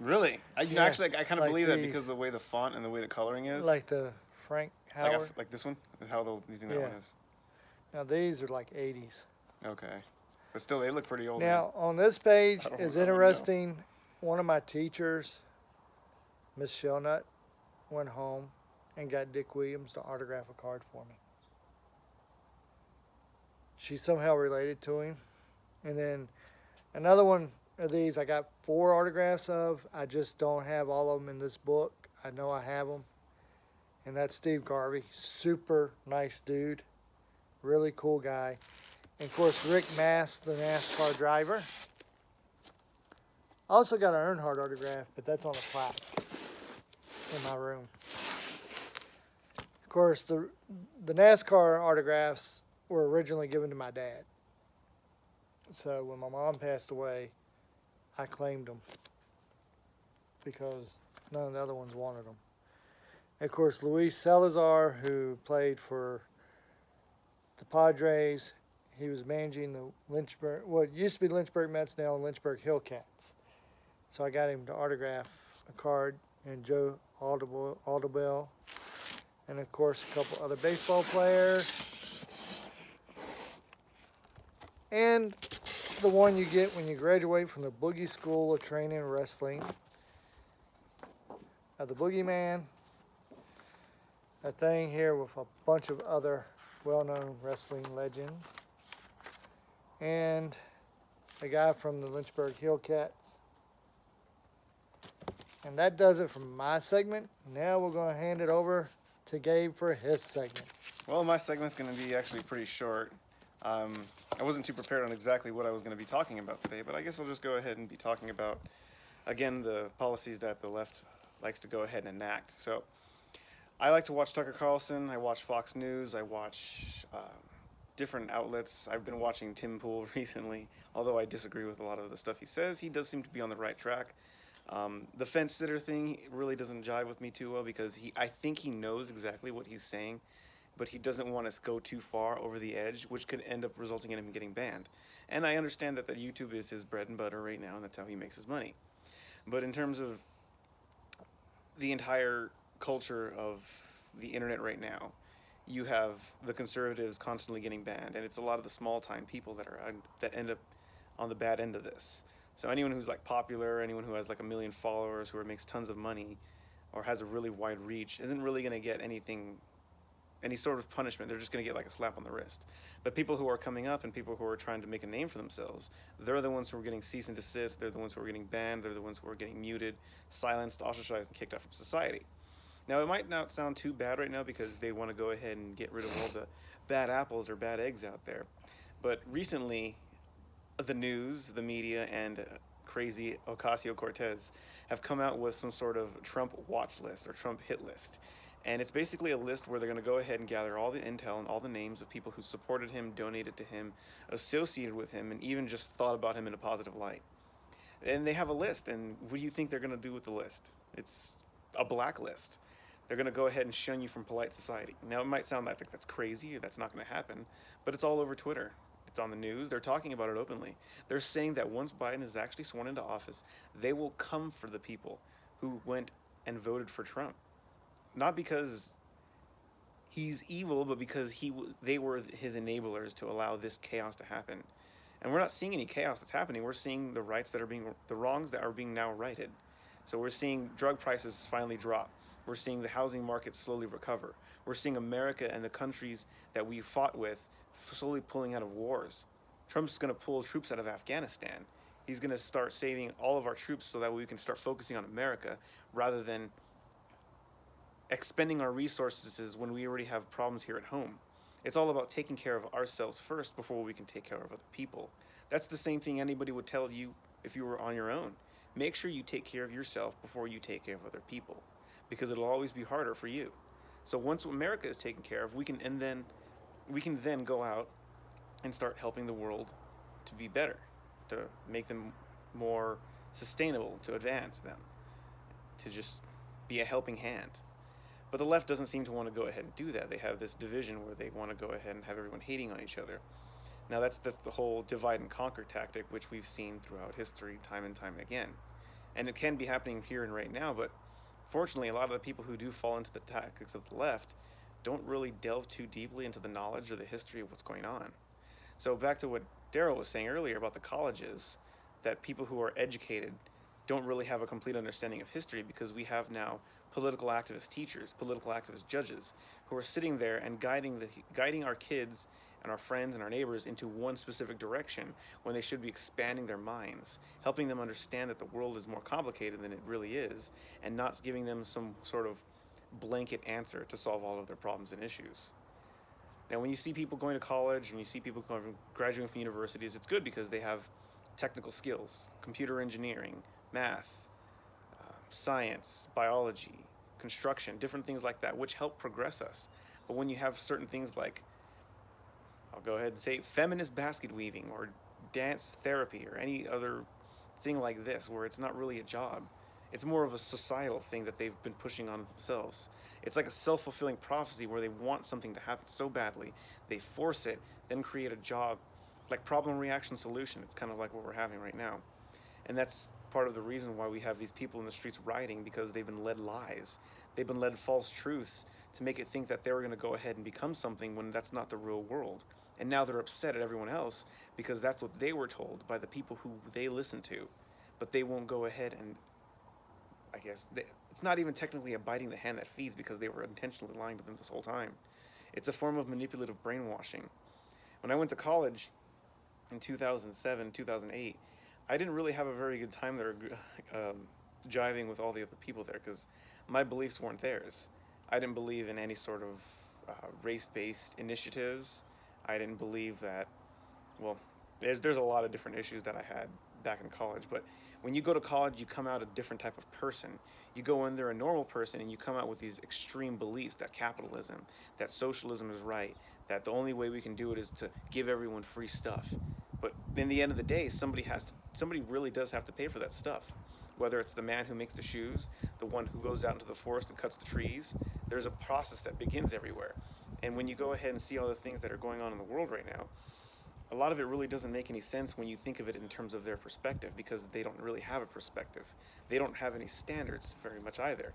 Really? Yeah, Actually, I kind of like believe that these. because of the way the font and the way the coloring is. Like the Frank Howard. Like this one is how you think that Yeah. one is. Now these are like 80s. Okay, but still, they look pretty old. Now on this page I don't is know. interesting. One of my teachers, Miss Shelnut, went home and got Dick Williams to autograph a card for me. She's somehow related to him. And then another one of these I got 4 autographs of. I just don't have all of them in this book. I know I have them. And that's Steve Garvey. Super nice dude. Really cool guy. And of course, Rick Mass, the NASCAR driver. I also got an Earnhardt autograph, but that's on a plaque in my room. Of course, the NASCAR autographs were originally given to my dad. So when my mom passed away, I claimed them because none of the other ones wanted them. And of course, Luis Salazar, who played for the Padres, he was managing the Lynchburg, what used to be Lynchburg Mets, now Lynchburg Hillcats. So I got him to autograph a card, and Joe Audubell. and of course a couple other baseball players, and the one you get when you graduate from the Boogie School of Training and Wrestling, the Boogeyman, a thing here with a bunch of other well-known wrestling legends, and a guy from the Lynchburg Hillcats. And that does it for my segment. Now we're going to hand it over to Gabe for his segment. Well, my segment's going to be actually pretty short. I wasn't too prepared on exactly what I was going to be talking about today, but I guess I'll just go ahead and be talking about, again, the policies that the left likes to go ahead and enact. So I like to watch Tucker Carlson. I watch Fox News. I watch different outlets. I've been watching Tim Pool recently, although I disagree with a lot of the stuff he says. He does seem to be on the right track. The fence sitter thing really doesn't jive with me too well because I think he knows exactly what he's saying, but he doesn't want us to go too far over the edge, which could end up resulting in him getting banned. And I understand that YouTube is his bread and butter right now, and that's how he makes his money. But in terms of the entire culture of the internet right now, you have the conservatives constantly getting banned, and it's a lot of the small-time people that end up on the bad end of this. So anyone who's like popular, anyone who has like 1 million followers, who makes tons of money, or has a really wide reach, isn't really going to get any sort of punishment. They're just going to get like a slap on the wrist. But people who are coming up and people who are trying to make a name for themselves, they're the ones who are getting cease and desist. They're the ones who are getting banned. They're the ones who are getting muted, silenced, ostracized, and kicked out from society. Now, it might not sound too bad right now because they want to go ahead and get rid of all the bad apples or bad eggs out there. But recently, the news, the media, and crazy Ocasio-Cortez have come out with some sort of Trump watch list or Trump hit list. And it's basically a list where they're going to go ahead and gather all the intel and all the names of people who supported him, donated to him, associated with him, and even just thought about him in a positive light. And they have a list, and what do you think they're going to do with the list? It's a blacklist. They're going to go ahead and shun you from polite society. Now, it might sound like that's crazy, that's not going to happen, but it's all over Twitter. It's on the news. They're talking about it openly. They're saying that once Biden is actually sworn into office, they will come for the people who went and voted for Trump. Not because he's evil, but because they were his enablers to allow this chaos to happen. And we're not seeing any chaos that's happening. We're seeing the wrongs that are being now righted. So we're seeing drug prices finally drop. We're seeing the housing market slowly recover. We're seeing America and the countries that we fought with slowly pulling out of wars. Trump's going to pull troops out of Afghanistan. He's going to start saving all of our troops so that we can start focusing on America rather than expending our resources when we already have problems here at home. It's all about taking care of ourselves first before we can take care of other people. That's the same thing anybody would tell you if you were on your own. Make sure you take care of yourself before you take care of other people, because it'll always be harder for you. So once America is taken care of, we can then go out and start helping the world to be better, to make them more sustainable, to advance them, to just be a helping hand. But the left doesn't seem to want to go ahead and do that. They have this division where they want to go ahead and have everyone hating on each other. Now that's the whole divide and conquer tactic, which we've seen throughout history time and time again. And it can be happening here and right now, but fortunately a lot of the people who do fall into the tactics of the left don't really delve too deeply into the knowledge or the history of what's going on. So back to what Daryl was saying earlier about the colleges, that people who are educated don't really have a complete understanding of history, because we have now political activist teachers, political activist judges who are sitting there and guiding our kids and our friends and our neighbors into one specific direction when they should be expanding their minds, helping them understand that the world is more complicated than it really is, and not giving them some sort of blanket answer to solve all of their problems and issues. Now, when you see people going to college and you see people graduating from universities, it's good because they have technical skills, computer engineering, math, science, biology, construction, different things like that, which help progress us. But when you have certain things like, I'll go ahead and say, feminist basket weaving or dance therapy or any other thing like this, where it's not really a job, it's more of a societal thing that they've been pushing on themselves. It's like a self-fulfilling prophecy where they want something to happen so badly, they force it, then create a job, like problem, reaction, solution. It's kind of like what we're having right now. And that's part of the reason why we have these people in the streets rioting, because they've been led lies. They've been led false truths to make it think that they were going to go ahead and become something when that's not the real world. And now they're upset at everyone else because that's what they were told by the people who they listen to. But they won't go ahead and, it's not even technically a biting the hand that feeds because they were intentionally lying to them this whole time. It's a form of manipulative brainwashing. When I went to college in 2007, 2008, I didn't really have a very good time there jiving with all the other people there because my beliefs weren't theirs. I didn't believe in any sort of race-based initiatives. I didn't believe that, well, there's a lot of different issues that I had back in college, but when you go to college, you come out a different type of person. You go in there a normal person and you come out with these extreme beliefs that capitalism, that socialism is right, that the only way we can do it is to give everyone free stuff. But in the end of the day, somebody really does have to pay for that stuff. Whether it's the man who makes the shoes, the one who goes out into the forest and cuts the trees, there's a process that begins everywhere. And when you go ahead and see all the things that are going on in the world right now, a lot of it really doesn't make any sense when you think of it in terms of their perspective because they don't really have a perspective. They don't have any standards very much either.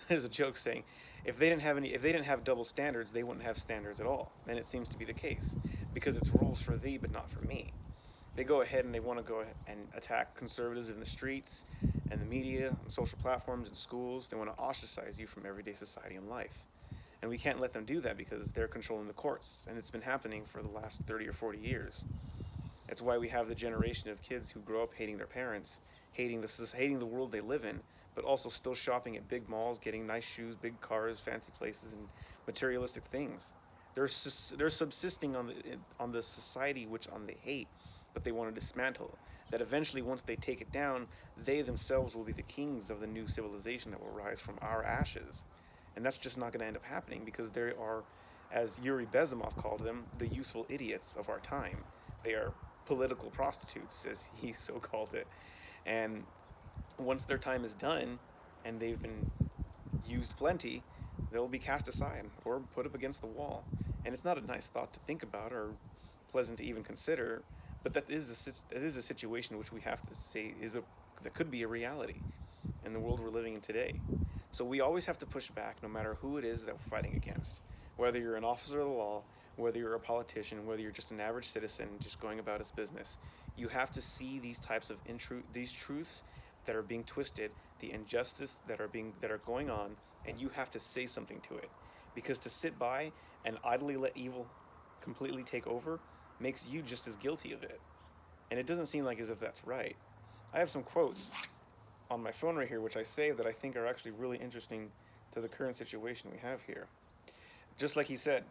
There's a joke saying, if they didn't have double standards, they wouldn't have standards at all. And it seems to be the case because it's rules for thee but not for me. They go ahead and they want to go ahead and attack conservatives in the streets and the media, and social platforms and schools. They want to ostracize you from everyday society and life. And we can't let them do that because they're controlling the courts. And it's been happening for the last 30 or 40 years. That's why we have the generation of kids who grow up hating their parents, hating the world they live in, but also still shopping at big malls, getting nice shoes, big cars, fancy places, and materialistic things. They're subsisting on the society which they hate, but they want to dismantle. That eventually, once they take it down, they themselves will be the kings of the new civilization that will rise from our ashes. And that's just not going to end up happening because they are, as Yuri Bezimov called them, the useful idiots of our time. They are political prostitutes, as he so called it. And once their time is done and they've been used plenty, they'll be cast aside or put up against the wall. And it's not a nice thought to think about or pleasant to even consider, but that is a situation which we have to say that could be a reality in the world we're living in today. So we always have to push back no matter who it is that we're fighting against. Whether you're an officer of the law, whether you're a politician, whether you're just an average citizen just going about his business, you have to see these types of these truths that are being twisted, the injustice that are going on, and you have to say something to it. Because to sit by and idly let evil completely take over makes you just as guilty of it. And it doesn't seem like as if that's right. I have some quotes on my phone right here which I saved that I think are actually really interesting to the current situation we have here. Just like he said,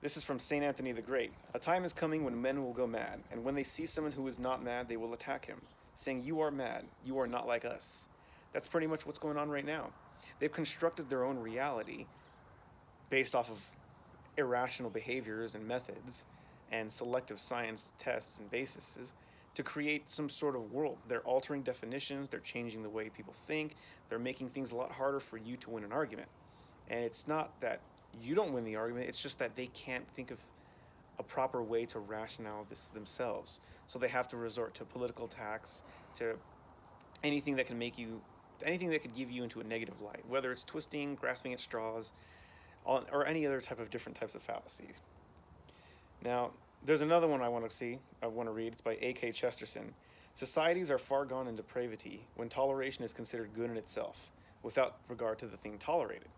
this is from St. Anthony the Great. A time is coming when men will go mad, and when they see someone who is not mad, they will attack him, saying, "You are mad. You are not like us." That's pretty much what's going on right now. They've constructed their own reality based off of irrational behaviors and methods and selective science tests and bases to create some sort of world. They're altering definitions, they're changing the way people think, they're making things a lot harder for you to win an argument. And it's not that you don't win the argument, it's just that they can't think of a proper way to rationale this themselves. So they have to resort to political attacks, to anything that could give you into a negative light, whether it's twisting, grasping at straws, or any other different types of fallacies. Now, there's another one I want to read. It's by A.K. Chesterton. Societies are far gone in depravity when toleration is considered good in itself, without regard to the thing tolerated.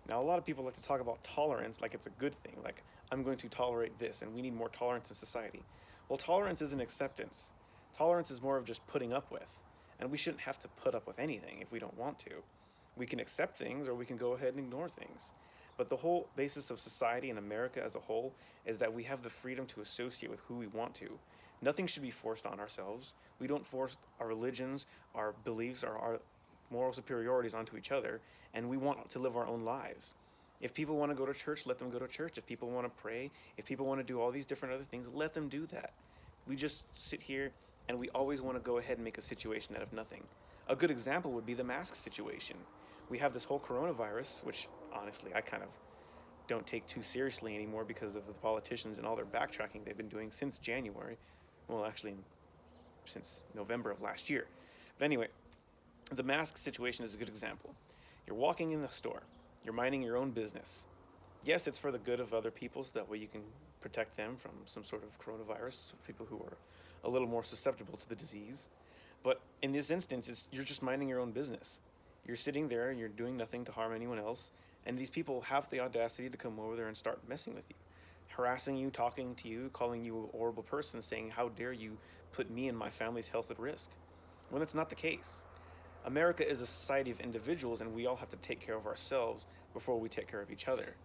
Now, a lot of people like to talk about tolerance like it's a good thing, like, I'm going to tolerate this, and we need more tolerance in society. Well, tolerance isn't acceptance. Tolerance is more of just putting up with, and we shouldn't have to put up with anything if we don't want to. We can accept things, or we can go ahead and ignore things. But the whole basis of society in America as a whole is that we have the freedom to associate with who we want to. Nothing should be forced on ourselves. We don't force our religions, our beliefs, or our moral superiorities onto each other, and we want to live our own lives. If people want to go to church, let them go to church. If people want to pray, if people want to do all these different other things, let them do that. We just sit here and we always want to go ahead and make a situation out of nothing. A good example would be the mask situation. We have this whole coronavirus, which honestly I kind of don't take too seriously anymore because of the politicians and all their backtracking they've been doing since January. Well, actually, since November of last year. But anyway, the mask situation is a good example. You're walking in the store. You're minding your own business. Yes, it's for the good of other people, so that way you can protect them from some sort of coronavirus, people who are a little more susceptible to the disease. But in this instance, you're just minding your own business. You're sitting there, you're doing nothing to harm anyone else, and these people have the audacity to come over there and start messing with you, harassing you, talking to you, calling you a horrible person, saying, "How dare you put me and my family's health at risk?" When that's not the case. America is a society of individuals, and we all have to take care of ourselves before we take care of each other.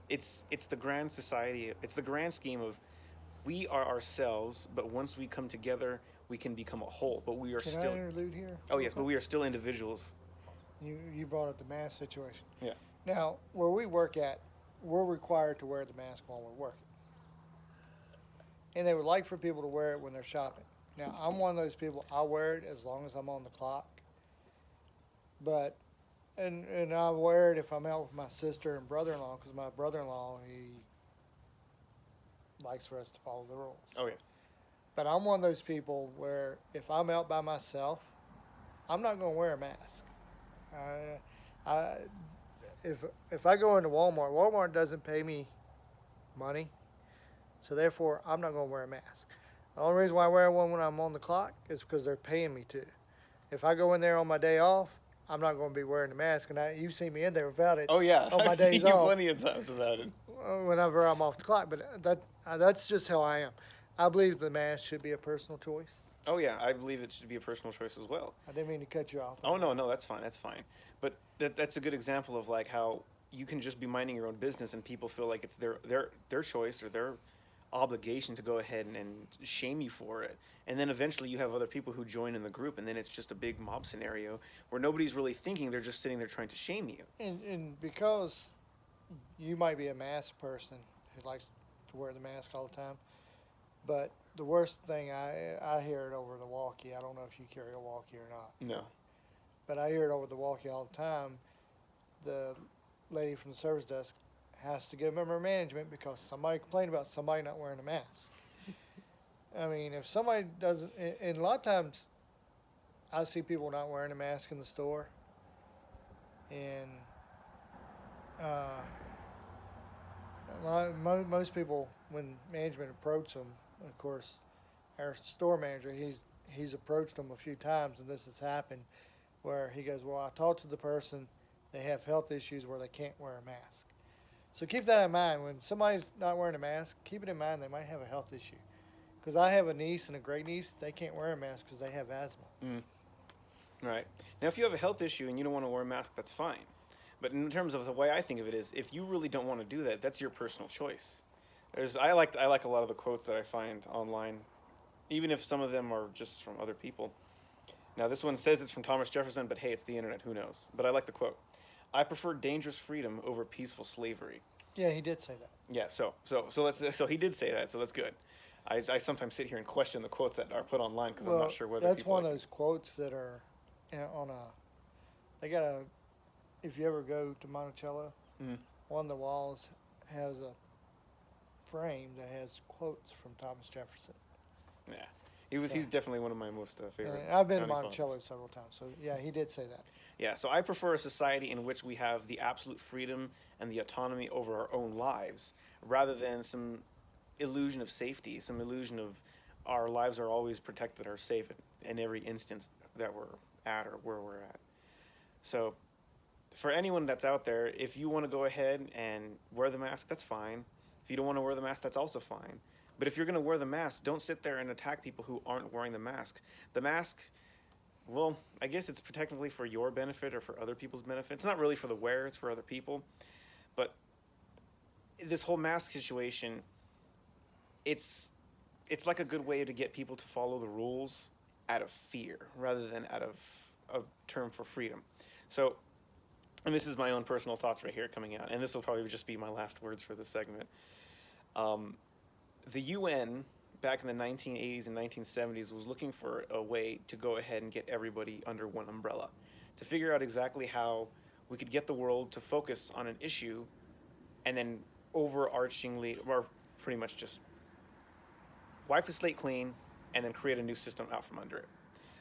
It's the grand society. It's the grand scheme of we are ourselves, but once we come together, we can become a whole. But we are Can I still. interlude here? Oh yes, but we are still individuals. You brought up the mask situation. Yeah. Now, where we work at, we're required to wear the mask while we're working. And they would like for people to wear it when they're shopping. Now, I'm one of those people, I wear it as long as I'm on the clock. But, and I wear it if I'm out with my sister and brother-in-law, because my brother-in-law, he likes for us to follow the rules. Oh yeah. But I'm one of those people where if I'm out by myself, I'm not going to wear a mask. I, if I go into Walmart, Walmart doesn't pay me money, so therefore I'm not going to wear a mask. The only reason why I wear one when I'm on the clock is because they're paying me to. If I go in there on my day off, I'm not going to be wearing a mask, and you've seen me in there without it. Oh yeah. On my I've seen days you off. plenty of times without it. Whenever I'm off the clock, but that's just how I am. I believe the mask should be a personal choice. Oh yeah, I believe it should be a personal choice as well. I didn't mean to cut you off. Oh no, that's fine. That's fine. But that's a good example of like how you can just be minding your own business, and people feel like it's their choice or their obligation to go ahead and shame you for it. And then eventually you have other people who join in the group, and then it's just a big mob scenario where nobody's really thinking, they're just sitting there trying to shame you. And because you might be a mask person who likes to wear the mask all the time, but the worst thing I hear it over the walkie. I don't know if you carry a walkie or not, No. but I hear it over the walkie all the time. The lady from the service desk has to give member management because somebody complained about somebody not wearing a mask. I mean, if somebody doesn't, and a lot of times I see people not wearing a mask in the store, and most people, when management approach them, of course, our store manager, he's approached them a few times, and this has happened, where he goes, "Well, I talked to the person, they have health issues where they can't wear a mask." So keep that in mind. When somebody's not wearing a mask, keep it in mind they might have a health issue. Because I have a niece and a great niece, they can't wear a mask because they have asthma. Right. Now, if you have a health issue and you don't want to wear a mask, that's fine. But in terms of the way I think of it is, if you really don't want to do that, that's your personal choice. I like a lot of the quotes that I find online, even if some of them are just from other people. Now, this one says it's from Thomas Jefferson, but hey, it's the internet, who knows? But I like the quote. "I prefer dangerous freedom over peaceful slavery." Yeah, he did say that. Yeah, so he did say that, so that's good. I sometimes sit here and question the quotes that are put online because I'm not sure whether that's people one like of those quotes that are on a. They got a. If you ever go to Monticello, one of the walls has a frame that has quotes from Thomas Jefferson. Yeah, he's definitely one of my most favorite. And I've been to founding Monticello fathers. several times, so yeah, he did say that. Yeah, so I prefer a society in which we have the absolute freedom and the autonomy over our own lives, rather than some illusion of safety, some illusion of our lives are always protected or safe in every instance that we're at or where we're at. So for anyone that's out there, if you want to go ahead and wear the mask, that's fine. If you don't want to wear the mask, that's also fine. But if you're going to wear the mask, don't sit there and attack people who aren't wearing the mask. The mask, well, I guess it's technically for your benefit or for other people's benefit. It's not really for the wearer, it's for other people. But this whole mask situation, it's like a good way to get people to follow the rules out of fear rather than out of a term for freedom. So, and this is my own personal thoughts right here coming out, and this will probably just be my last words for this segment. The UN back in the 1980s and 1970s was looking for a way to go ahead and get everybody under one umbrella, to figure out exactly how we could get the world to focus on an issue and then overarchingly, or pretty much just wipe the slate clean and then create a new system out from under it.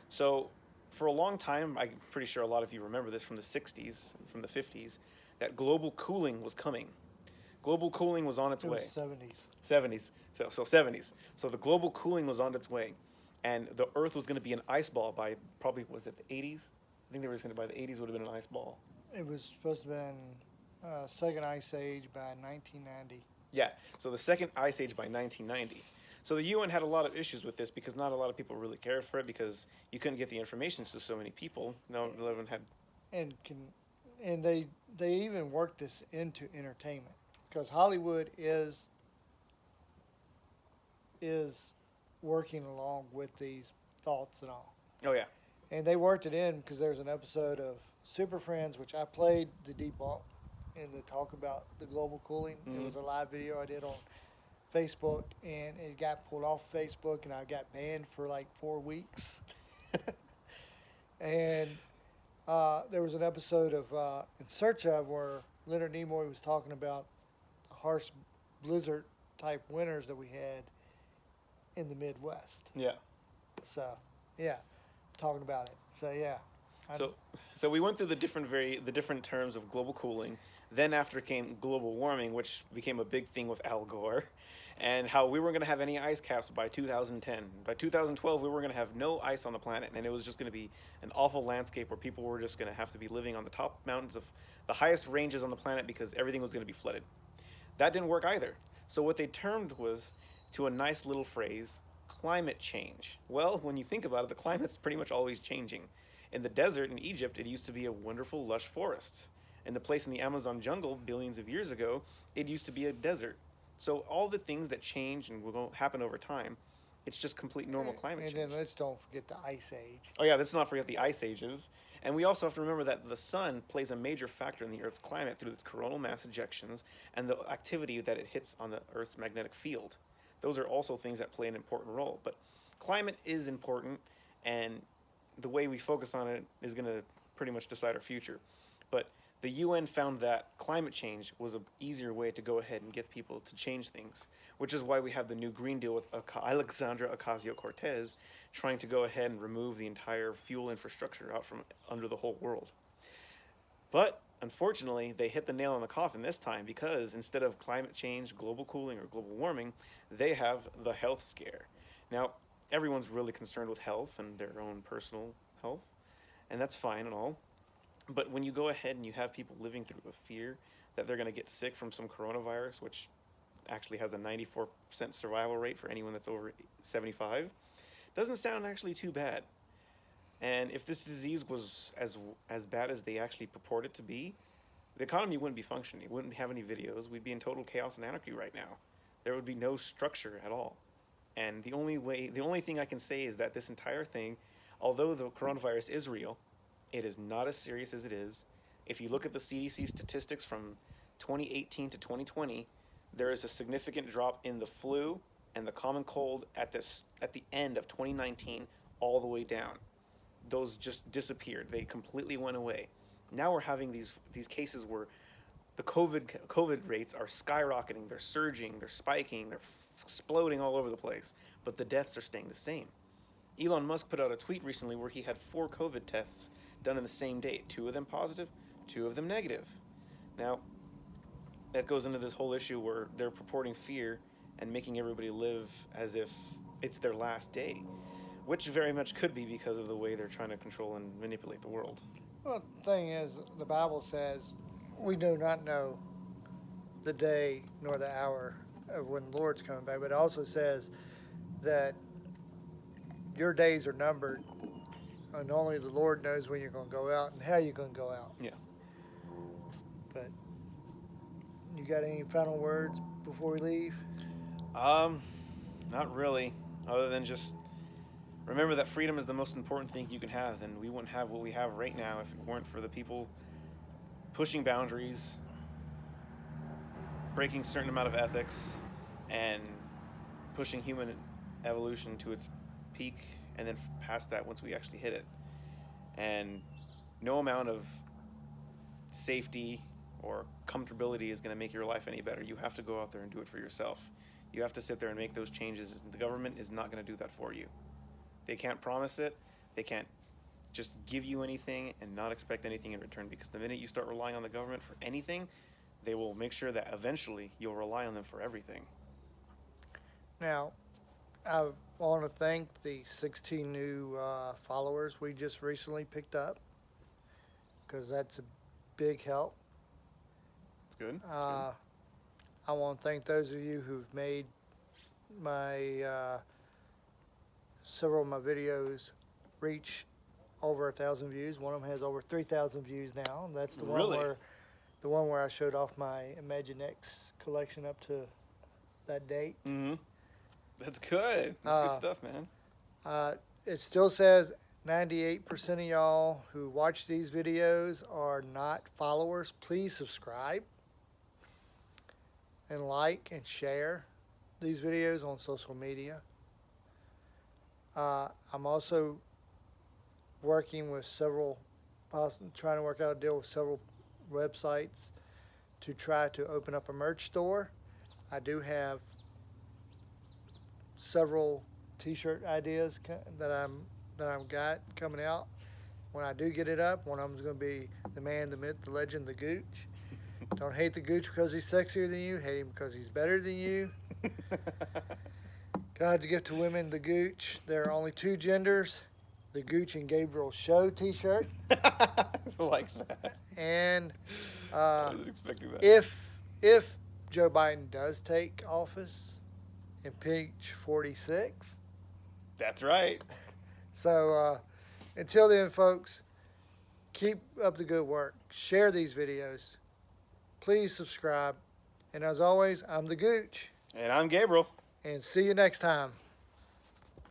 So for a long time, I'm pretty sure a lot of you remember this from the 60s, from the 50s, that global cooling was coming. Global cooling was on its It was way. 70s. 70s. So 70s. So the global cooling was on its way. And the Earth was going to be an ice ball by probably, was it the 80s? I think they were saying by the 80s would have been an ice ball. It was supposed to have been second ice age by 1990. Yeah, so the second ice age by 1990. So the UN had a lot of issues with this because not a lot of people really cared for it because you couldn't get the information to so many people. No, 11 had. And they even worked this into entertainment because Hollywood is working along with these thoughts and all. Oh yeah. And they worked it in because there's an episode of Super Friends, which I played the debunk and the talk about the global cooling. It was a live video I did on Facebook, and it got pulled off Facebook, and I got banned for like 4 weeks. And there was an episode of In Search Of where Leonard Nimoy was talking about the harsh blizzard type winters that we had in the Midwest. Yeah. So, yeah, talking about it. So, yeah. So we went through the different terms of global cooling. Then after came global warming, which became a big thing with Al Gore, and how we weren't going to have any ice caps by 2010. By 2012, we were going to have no ice on the planet, and it was just going to be an awful landscape where people were just going to have to be living on the top mountains of the highest ranges on the planet because everything was going to be flooded. That didn't work either. So what they termed was, to a nice little phrase, climate change. Well, when you think about it, the climate's pretty much always changing. In the desert in Egypt, it used to be a wonderful, lush forest. In the place in the Amazon jungle billions of years ago, it used to be a desert. So all the things that change and will happen over time, it's just complete normal climate change. And then let's don't forget the Ice Age. Oh yeah, let's not forget the ice ages. And we also have to remember that the sun plays a major factor in the Earth's climate through its coronal mass ejections and the activity that it hits on the Earth's magnetic field. Those are also things that play an important role. But climate is important, and the way we focus on it is going to pretty much decide our future. But the UN found that climate change was an easier way to go ahead and get people to change things, which is why we have the new Green Deal with Alexandra Ocasio-Cortez trying to go ahead and remove the entire fuel infrastructure out from under the whole world. But unfortunately, they hit the nail on the coffin this time because instead of climate change, global cooling, or global warming, they have the health scare. Now, everyone's really concerned with health and their own personal health, and that's fine and all. But when you go ahead and you have people living through a fear that they're going to get sick from some coronavirus, which actually has a 94% survival rate for anyone that's over 75, doesn't sound actually too bad. And if this disease was as bad as they actually purport it to be, the economy wouldn't be functioning. We wouldn't have any videos. We'd be in total chaos and anarchy right now. There would be no structure at all. And the only thing I can say is that this entire thing, although the coronavirus is real, it is not as serious as it is. If you look at the CDC statistics from 2018 to 2020, there is a significant drop in the flu and the common cold at the end of 2019 all the way down. Those just disappeared. They completely went away. Now we're having these cases where the COVID rates are skyrocketing, they're surging, they're spiking, they're exploding all over the place, but the deaths are staying the same. Elon Musk put out a tweet recently where he had 4 COVID tests done in the same day. 2 of them positive, 2 of them negative. Now, that goes into this whole issue where they're purporting fear and making everybody live as if it's their last day, which very much could be because of the way they're trying to control and manipulate the world. Well, the thing is, the Bible says, we do not know the day nor the hour of when the Lord's coming back, but it also says that your days are numbered, and only the Lord knows when you're going to go out and how you're going to go out. Yeah. But you got any final words before we leave? Not really, other than just remember that freedom is the most important thing you can have, and we wouldn't have what we have right now if it weren't for the people pushing boundaries, breaking a certain amount of ethics, and pushing human evolution to its peak, and then past that once we actually hit it. And no amount of safety or comfortability is going to make your life any better. You have to go out there and do it for yourself. You have to sit there and make those changes. The government is not going to do that for you. They can't promise it. They can't just give you anything and not expect anything in return, because the minute you start relying on the government for anything, they will make sure that eventually you'll rely on them for everything. Now, I want to thank the 16 new followers we just recently picked up, because that's a big help. It's good. I want to thank those of you who've made my several of my videos reach over 1,000 views. One of them has over 3,000 views now. And that's Really? the one where I showed off my Imaginext collection up to that date. Mm-hmm. That's good. That's good stuff, man. It still says 98% of y'all who watch these videos are not followers. Please subscribe and like and share these videos on social media. I'm also working with trying to work out a deal with several websites to try to open up a merch store. I do have several T-shirt ideas that I've got coming out. When I do get it up, one of them is going to be the man, the myth, the legend, the Gooch. Don't hate the Gooch because he's sexier than you. Hate him because he's better than you. God's gift to women, the Gooch. There are only two genders. The Gooch and Gabriel Show T-shirt. I like that. And I was expecting that. if Joe Biden does take office, impeach 46. That's right. So until then, folks, keep up the good work. Share these videos. Please subscribe. And as always, I'm the Gooch. And I'm Gabriel. And see you next time.